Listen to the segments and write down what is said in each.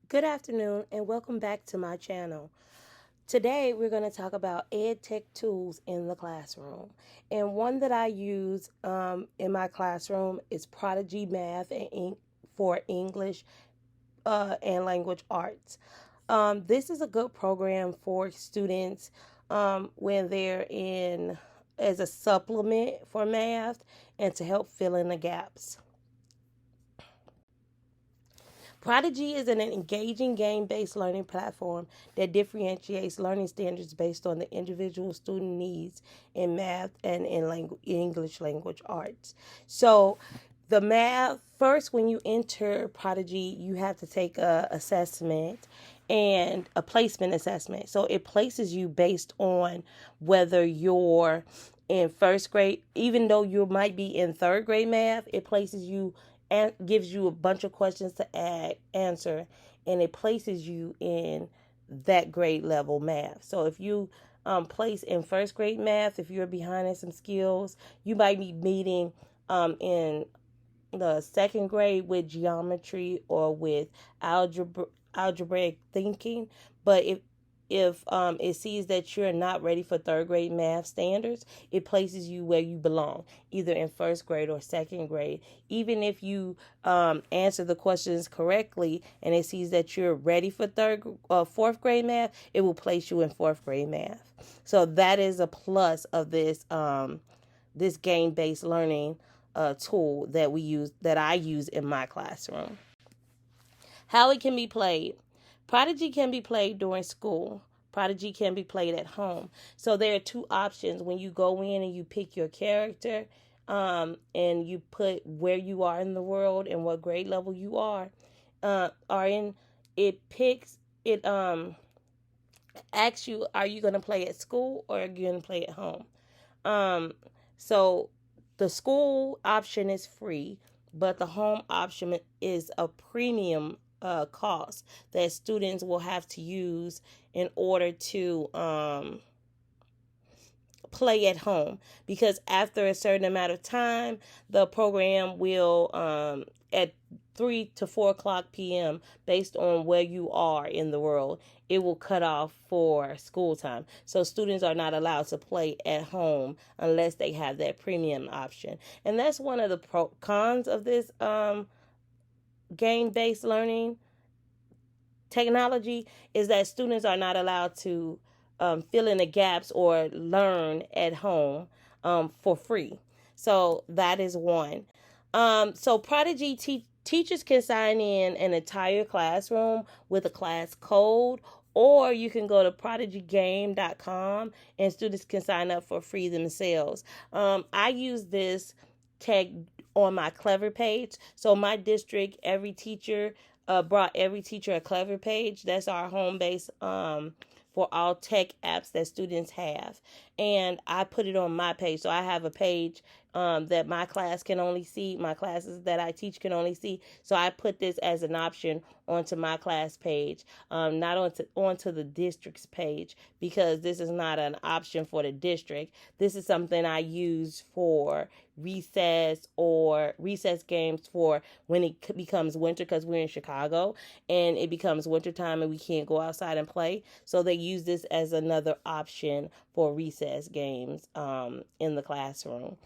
Good afternoon and welcome back to my channel. Today we're going to talk about EdTech Tools in the classroom. And one that I use in my classroom is Prodigy Math for English and Language Arts. This is a good program for students when they're in as a supplement for math and to help fill in the gaps. Prodigy is an engaging game-based learning platform that differentiates learning standards based on the individual student needs in math and in English language arts. So the math, first when you enter Prodigy, you have to take a assessment and a placement assessment. So it places you based on whether you're in first grade, even though you might be in third grade math, it places you and gives you a bunch of questions to answer, and it places you in that grade level math. So if you place in first grade math, if you're behind in some skills, you might be meeting in the second grade with geometry or with algebraic thinking. But if it sees that you're not ready for third grade math standards, it places you where you belong, either in first grade or second grade. Even if you answer the questions correctly and it sees that you're ready for fourth grade math, it will place you in fourth grade math. So that is a plus of this game-based learning tool that I use in my classroom. How it can be played. Prodigy can be played during school. Prodigy can be played at home. So there are two options when you go in and you pick your character and you put where you are in the world and what grade level you are in. It asks you, are you going to play at school or are you going to play at home? So the school option is free, but the home option is a premium cost that students will have to use in order to play at home, because after a certain amount of time the program will at 3 to 4 o'clock p.m. based on where you are in the world, it will cut off for school time. So students are not allowed to play at home unless they have that premium option. And that's one of the cons of this game-based learning technology, is that students are not allowed to fill in the gaps or learn at home for free. So that is one. So Prodigy teachers can sign in an entire classroom with a class code, or you can go to prodigygame.com and students can sign up for free themselves. I use this tech on my Clever page. So my district, every teacher brought every teacher a Clever page. That's our home base for all tech apps that students have. And I put it on my page. So I have a page that my class can only see, my classes that I teach can only see. So I put this as an option onto my class page, not onto the district's page, because this is not an option for the district. This is something I use for recess or recess games for when it becomes winter, because we're in Chicago and it becomes winter time and we can't go outside and play. So they use this as another option for recess games in the classroom.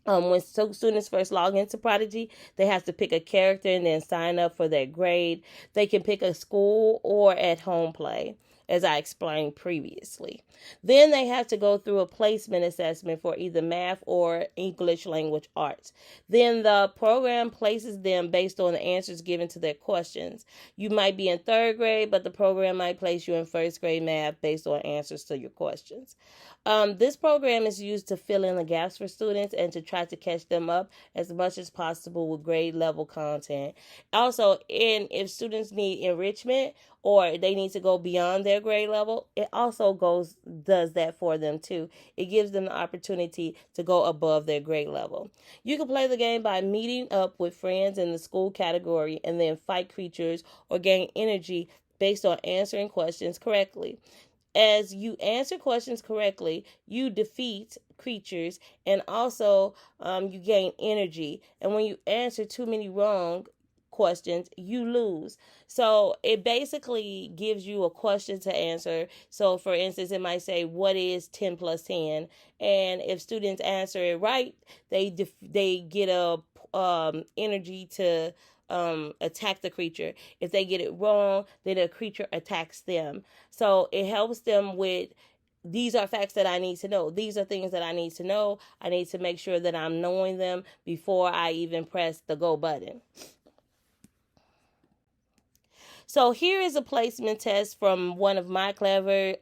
When students first log into Prodigy, they have to pick a character and then sign up for their grade. They can pick a school or at home play, as I explained previously. Then they have to go through a placement assessment for either math or English language arts. Then the program places them based on the answers given to their questions. You might be in third grade, but the program might place you in first grade math based on answers to your questions. This program is used to fill in the gaps for students and to try to catch them up as much as possible with grade level content. Also, if students need enrichment or they need to go beyond their grade level, it also does that for them too. It gives them the opportunity to go above their grade level. You can play the game by meeting up with friends in the school category and then fight creatures or gain energy based on answering questions correctly. As you answer questions correctly, you defeat creatures and also you gain energy. And when you answer too many wrong questions, you lose. So it basically gives you a question to answer. So for instance, it might say, what is 10 plus 10? And if students answer it right, they get a energy to attack the creature. If they get it wrong, then the creature attacks them. So it helps them with, these are facts that I need to know. These are things that I need to know. I need to make sure that I'm knowing them before I even press the go button. So here is a placement test from one of my Clever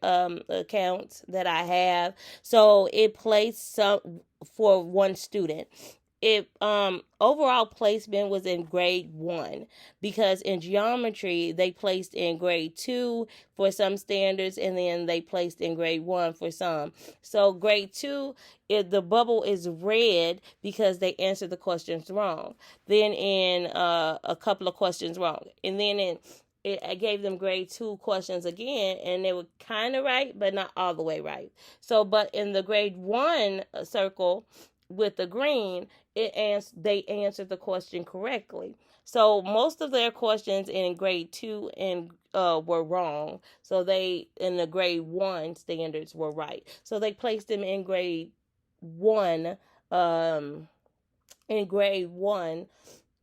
accounts that I have. So it placed some for one student. It overall placement was in grade 1, because in geometry they placed in grade 2 for some standards, and then they placed in grade 1 for some. So grade 2, the bubble is red because they answered the questions wrong. Then in a couple of questions wrong, and then I gave them grade 2 questions again, and they were kind of right, but not all the way right. So, but in the grade 1 circle with the green, they answered the question correctly. So most of their questions in grade 2 and were wrong. So they, in the grade 1 standards, were right. So they placed them in grade 1,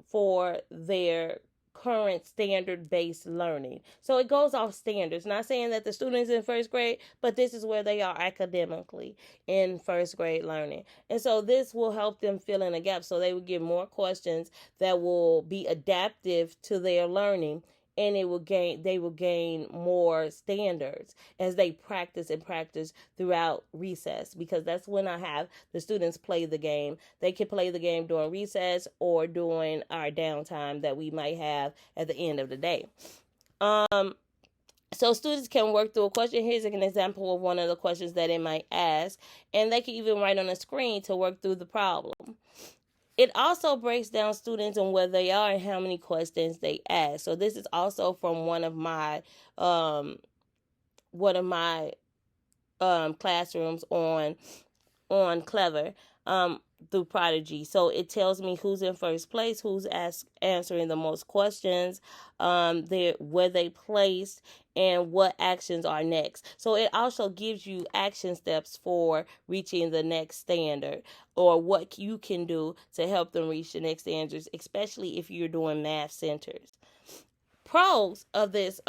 for their current standard-based learning. So it goes off standards. Not saying that the students in first grade, but this is where they are academically in first grade learning. And so this will help them fill in a gap. So they will get more questions that will be adaptive to their learning, and they will gain more standards as they practice throughout recess, because that's when I have the students play the game. They can play the game during recess or during our downtime that we might have at the end of the day. So students can work through a question. Here's an example of one of the questions that it might ask, and they can even write on a screen to work through the problem. It also breaks down students on where they are and how many questions they ask. So this is also from one of my classrooms on Clever through Prodigy. So it tells me who's in first place, who's answering the most questions, where they placed, and what actions are next. So it also gives you action steps for reaching the next standard, or what you can do to help them reach the next standards, especially if you're doing math centers. Pros of this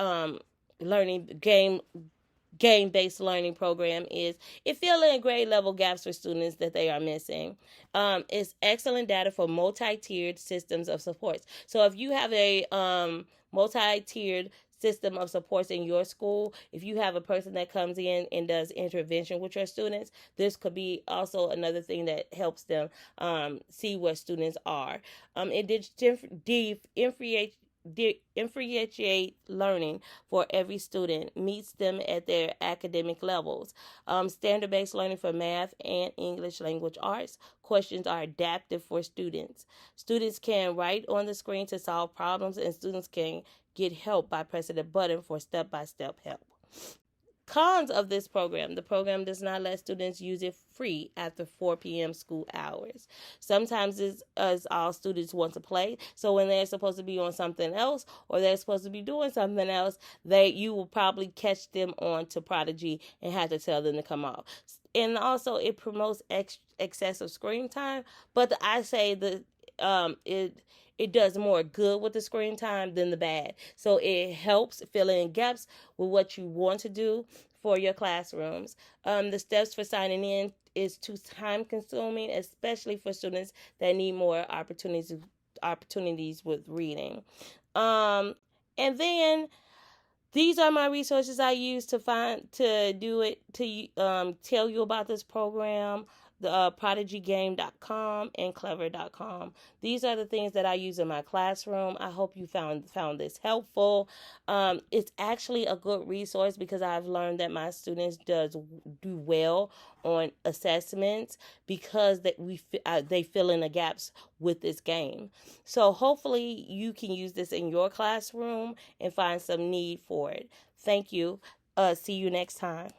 game-based learning program is it fills in grade level gaps for students that they are missing. It's excellent data for multi-tiered systems of supports. So if you have a multi-tiered system of supports in your school, if you have a person that comes in and does intervention with your students, this could be also another thing that helps them see where students are. It differentiate learning for every student, meets them at their academic levels. Standard-based learning for math and English language arts. Questions are adaptive for students. Students can write on the screen to solve problems, and students can get help by pressing a button for step-by-step help. Cons of this program: the program does not let students use it free after 4 p.m. school hours. Sometimes it's as all students want to play, so when they're supposed to be on something else, or they're supposed to be doing something else, you will probably catch them on to Prodigy and have to tell them to come off. And also it promotes excessive screen time, but I say that it does more good with the screen time than the bad. So it helps fill in gaps with what you want to do for your classrooms. The steps for signing in is too time consuming, especially for students that need more opportunities with reading. And then these are my resources I use to tell you about this program. The prodigygame.com and clever.com. These are the things that I use in my classroom. I hope you found this helpful. It's actually a good resource because I've learned that my students do well on assessments because they fill in the gaps with this game. So hopefully you can use this in your classroom and find some need for it. Thank you. See you next time.